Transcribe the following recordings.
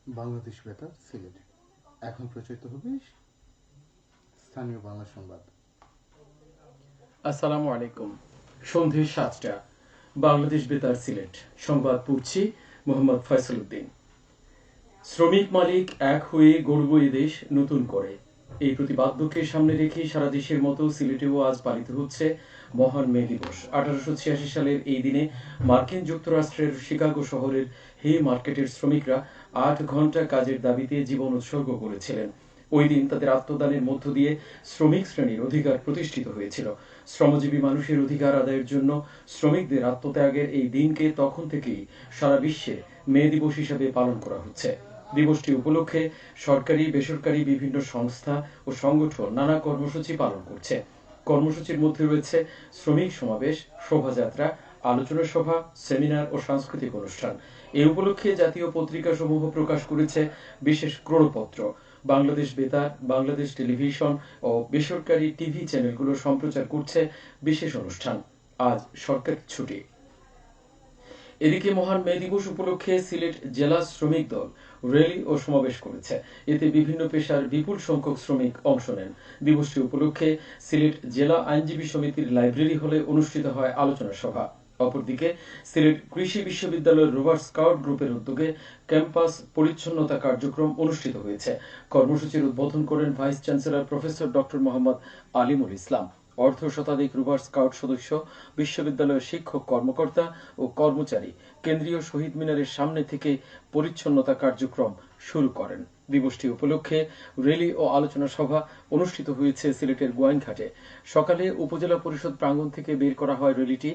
বাংলাদেশ বেতার সিলেট। এখন প্রচারিত হবে স্থানীয় বাংলা সংবাদ। আসসালামু আলাইকুম। সন্ধে ৭টা। বাংলাদেশ বেতার সিলেট সংবাদ পড়ছি মোহাম্মদ ফয়সাল উদ্দিন। শ্রমিক মালিক এক হয়ে গড়ব এ দেশ নতুন করে, এই প্রতিপাদ্যকে সামনে রেখে সারা দেশের মতো সিলেটেও আজ পালিত হচ্ছে মহান মে দিবস। 1886 সালের এই দিনে মার্কিন যুক্তরাষ্ট্রের শিকাগো শহরের হে মার্কেটের শ্রমিকরা 8 ঘন্টা কাজের দাবিতে জীবন উৎসর্গ করেছিলেন। ওই দিন তাদের আত্মদানের মধ্য দিয়ে শ্রমিক শ্রেণীর অধিকার প্রতিষ্ঠিত হয়েছিল। শ্রমজীবী মানুষের অধিকার আদায়ের জন্য শ্রমিকদের আত্মত্যাগের এই দিনকে তখন থেকেই সারা বিশ্বে মে দিবস হিসেবে পালন করা হচ্ছে। দিবসটি উপলক্ষে সরকারি বেসরকারি বিভিন্ন সংস্থা ও সংগঠন নানা কর্মসূচি পালন করছে। কর্মসূচির মধ্যে রয়েছে শ্রমিক সমাবেশ, শোভাযাত্রা, আলোচনা সভা, সেমিনার ও সাংস্কৃতিক অনুষ্ঠান। এই উপলক্ষে জাতীয় পত্রিকা সমূহ প্রকাশ করেছে বিশেষ ক্রোড়পত্র। বাংলাদেশ বেতার, বাংলাদেশ টেলিভিশন ও বেসরকারি টিভি চ্যানেলগুলো সম্প্রচার করছে বিশেষ অনুষ্ঠান। আজ সরকারি ছুটি। এদিকে মহান মে দিবস উপলক্ষে সিলেট জেলা শ্রমিক দল র্যালি ও সমাবেশ করেছে। এতে বিভিন্ন পেশার বিপুল সংখ্যক শ্রমিক অংশ নেন। দিবসটি উপলক্ষে সিলেট জেলা আইনজীবী সমিতির লাইব্রেরি হলে অনুষ্ঠিত হয় আলোচনা সভা। অপরদিকে সিলেট কৃষি বিশ্ববিদ্যালয়ের রোভার স্কাউট গ্রুপের উদ্যোগে ক্যাম্পাস পরিচ্ছন্নতা কার্যক্রম অনুষ্ঠিত হয়েছে। কর্মসূচির উদ্বোধন করেন vice chancellor professor doctor Mohammad আলিমুল ইসলাম। অর্ধ শতাধিক রোভার স্কাউট সদস্য, বিশ্ববিদ্যালয়ের শিক্ষক কর্মকর্তা ও কর্মচারী কেন্দ্রীয় শহীদ মিনারের সামনে থেকে পরিচ্ছন্নতা কার্যক্রম শুরু করেন। দিবসটি উপলক্ষে র্যালি ও আলোচনা সভা অনুষ্ঠিত হয়েছে সিলেটের গোয়াইনঘাটে। সকালে উপজেলা পরিষদ প্রাঙ্গণ থেকে বের করা হয় র্যালিটি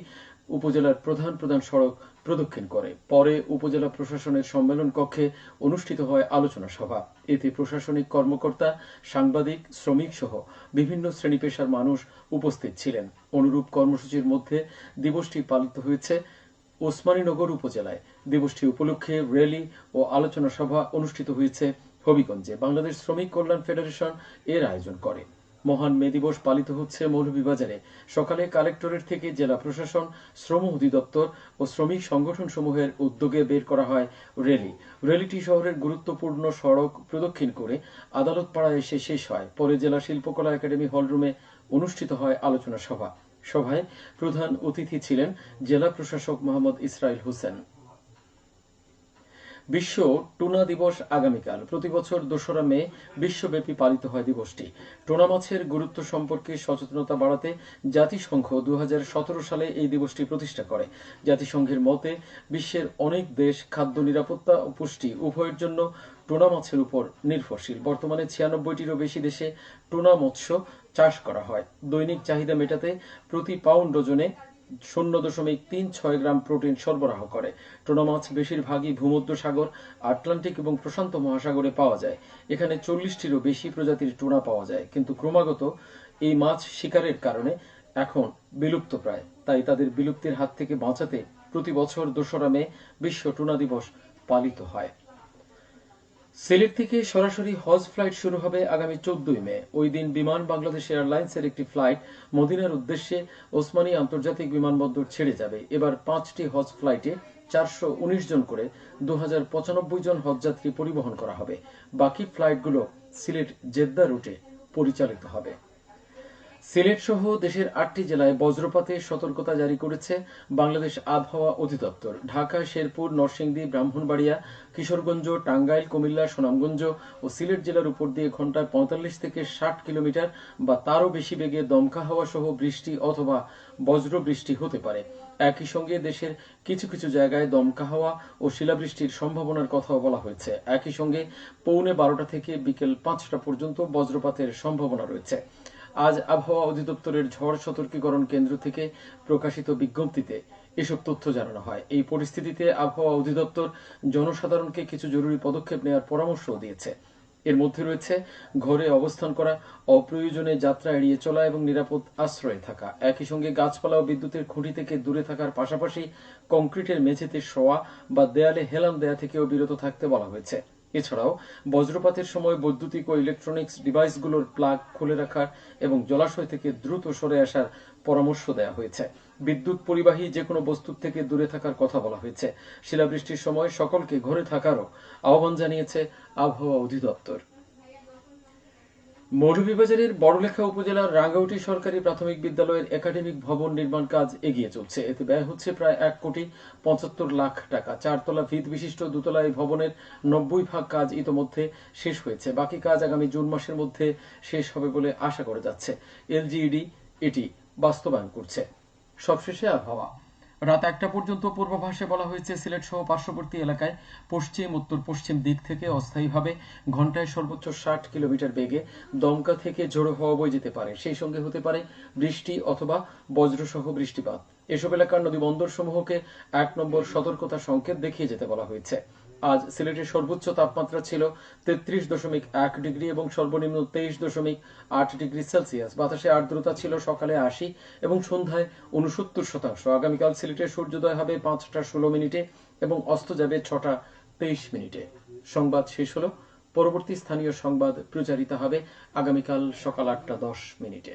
উপজেলার প্রধান প্রধান সড়ক প্রদক্ষিণ করে। পরে উপজেলা প্রশাসনের সম্মেলন কক্ষে অনুষ্ঠিত হয় আলোচনা সভা। এতে প্রশাসনিক কর্মকর্তা, সাংবাদিক, শ্রমিক সহ বিভিন্ন শ্রেণী পেশার মানুষ উপস্থিত ছিলেন। অনুরূপ কর্মসূচির মধ্যে দিবসটি পালিত হয়েছে ওসমানীনগর উপজেলায়। দিবসটি উপলক্ষে র্যালি ও আলোচনা সভা অনুষ্ঠিত হয়েছে হবিগঞ্জে। বাংলাদেশ শ্রমিক কল্যাণ ফেডারেশন এর আয়োজন করে। মহান মে দিবস পালিত হচ্ছে মৌলভীবাজারে। সকালে কালেক্টরেট থেকে জেলা প্রশাসন, শ্রম অধিদপ্তর ও শ্রমিক সংগঠন সমূহের উদ্যোগে বের করা হয় র্যালি। র্যালিটি শহরের গুরুত্বপূর্ণ সড়ক প্রদক্ষিণ করে আদালত পাড়ায় এসে শেষ হয়। পরে জেলা শিল্পকলা একাডেমি হলরুমে অনুষ্ঠিত হয় আলোচনা সভা। সভায় প্রধান অতিথি ছিলেন জেলা প্রশাসক মোহাম্মদ ইসরাইল হোসেন। বিশ্ব টুনা দিবস আগামীকাল। প্রতিবছর 2রা মে বিশ্বব্যাপী পালিত হয় দিবসটি। টুনা মাছের গুরুত্ব সম্পর্কে সচেতনতা বাড়াতে জাতিসংঘ 2017 সালে এই দিবসটি প্রতিষ্ঠা করে। জাতিসংঘের মতে বিশ্বের অনেক দেশ খাদ্য নিরাপত্তা ও পুষ্টি উভয়ের জন্য টুনা মাছের উপর নির্ভরশীল। বর্তমানে 96টিরও বেশি দেশে টুনা মৎস্য চাষ করা হয়। দৈনিক চাহিদা মেটাতে প্রতি পাউন্ড ওজনে 0.36 গ্রাম প্রোটিন সরবরাহ করে। টুনা মাছ বেশিরভাগই ভূমধ্য সাগর, আটলান্টিক এবং প্রশান্ত মহাসাগরে পাওয়া যায়। এখানে 40টিরও বেশি প্রজাতির টুনা পাওয়া যায়, কিন্তু ক্রমাগত এই মাছ শিকারের কারণে এখন বিলুপ্ত প্রায়। তাই তাদের বিলুপ্তির হাত থেকে বাঁচাতে প্রতি বছর 2রা মে বিশ্ব টুনা দিবস পালিত হয়। সিলেট থেকে সরাসরি হজ ফ্লাইট শুরু হবে আগামী 14 মে। ওই দিন বিমান বাংলাদেশ এয়ারলাইন্সের একটি ফ্লাইট মদিনার উদ্দেশ্যে ওসমানী আন্তর্জাতিক বিমানবন্দর ছেড়ে যাবে। এবার 5টি হজ ফ্লাইটে 419 জন করে 2095 জন হজযাত্রী পরিবহন করা হবে। বাকি ফ্লাইটগুলো সিলেট জেদ্দা রুটে পরিচালিত হবে। সিলেট সহ দেশের 8টি জেলায় বজ্রপাতের সতর্কতা জারি করেছে বাংলাদেশ আবহাওয়া অধিদপ্তর। ঢাকা, শেরপুর, নরসিংদী, ব্রাহ্মণবাড়িয়া, কিশোরগঞ্জ, টাঙ্গাইল, কুমিল্লা, সুনামগঞ্জ ও সিলেট জেলার উপর দিয়ে ঘন্টায় 45 থেকে 60 কিলোমিটার বা তারও বেশি বেগে দমকা হাওয়া সহ বৃষ্টি অথবা বজ্র বৃষ্টি হতে পারে। একই সঙ্গে দেশের কিছু কিছু জায়গায় দমকা হাওয়া ও শিলাবৃষ্টির সম্ভাবনার কথাও বলা হয়েছে। একই সঙ্গে পৌনে 12টা থেকে বিকেল 5টা পর্যন্ত বজ্রপাতের সম্ভাবনা রয়েছে। আজ আবহাওয়া অধিদপ্তরের ঝড় সতর্কীকরণ কেন্দ্র থেকে প্রকাশিত বিজ্ঞপ্তিতে এসব তথ্য জানানো হয়। এই পরিস্থিতিতে আবহাওয়া অধিদপ্তর জনসাধারণকে কিছু জরুরি পদক্ষেপ নেওয়ার পরামর্শও দিয়েছে। এর মধ্যে রয়েছে ঘরে অবস্থান করা, অপ্রয়োজনে যাত্রা এড়িয়ে চলা এবং নিরাপদ আশ্রয়ে থাকা। একই সঙ্গে গাছপালা ও বিদ্যুতের খুঁটি থেকে দূরে থাকার পাশাপাশি কংক্রিটের মেঝেতে শোয়া বা দেয়ালে হেলান দেয়া থেকেও বিরত থাকতে বলা হয়েছে। এছাড়াও বজ্রপাতের সময় বৈদ্যুতিক ও ইলেকট্রনিক্স ডিভাইসগুলোর প্লাগ খুলে রাখার এবং জলাশয় থেকে দ্রুত সরে আসার পরামর্শ দেওয়া হয়েছে। বিদ্যুৎ পরিবাহী যে কোনো বস্তু থেকে দূরে থাকার কথা বলা হয়েছে। শিলাবৃষ্টির সময় সকলকে ঘরে থাকারও আহ্বান জানিয়েছে আবহাওয়া অধিদপ্তর। মৌলভীবাজারের বড়লেখা উপজেলার রাঙ্গাউটি সরকারি প্রাথমিক বিদ্যালয়ের একাডেমিক ভবন নির্মাণ কাজ এগিয়ে চলছে। এতে ব্যয় হচ্ছে প্রায় 1,75,00,000 টাকা। 4 তলা ভিত বিশিষ্ট দোতলা এই ভবনের 90% কাজ ইতোমধ্যে শেষ হয়েছে। বাকি কাজ আগামী জুন মাসের মধ্যে শেষ হবে বলে আশা করা যাচ্ছে। এলজিইডি এটি বাস্তবায়ন করছে। সবশেষে আবহাওয়া। রাত 1টা পর্যন্ত পূর্বাভাসে বলা হয়েছে সিলেট সহ পার্শ্ববর্তী এলাকায় পশ্চিম উত্তর পশ্চিম দিক থেকে অস্থায়ীভাবে ঘন্টায় সর্বোচ্চ 60 কিলোমিটার বেগে দমকা থেকে ঝোড়ো হাওয়া বয়ে যেতে পারে। সেই সঙ্গে হতে পারে বৃষ্টি অথবা বজ্রসহ বৃষ্টিপাত। এসব এলাকার নদী বন্দর সমূহকে 1 নম্বর সতর্কতা সংকেত দেখিয়ে যেতে বলা হয়েছে। আজ সিলেটের সর্বোচ্চ তাপমাত্রা ছিল 33.1 ডিগ্রি এবং সর্বনিম্ন 23.8 ডিগ্রি সেলসিয়াস। বাতাসে আর্দ্রতা ছিল সকালে 80 এবং সন্ধ্যায় 69%। আগামীকাল সিলেটের সূর্যোদয় হবে 5টা 16 মিনিটে এবং অস্ত যাবে 6টা 23 মিনিটে। সংবাদ শেষ হলো। পরবর্তী স্থানীয় সংবাদ প্রচারিত হবে আগামীকাল সকাল 8টা 10 মিনিটে।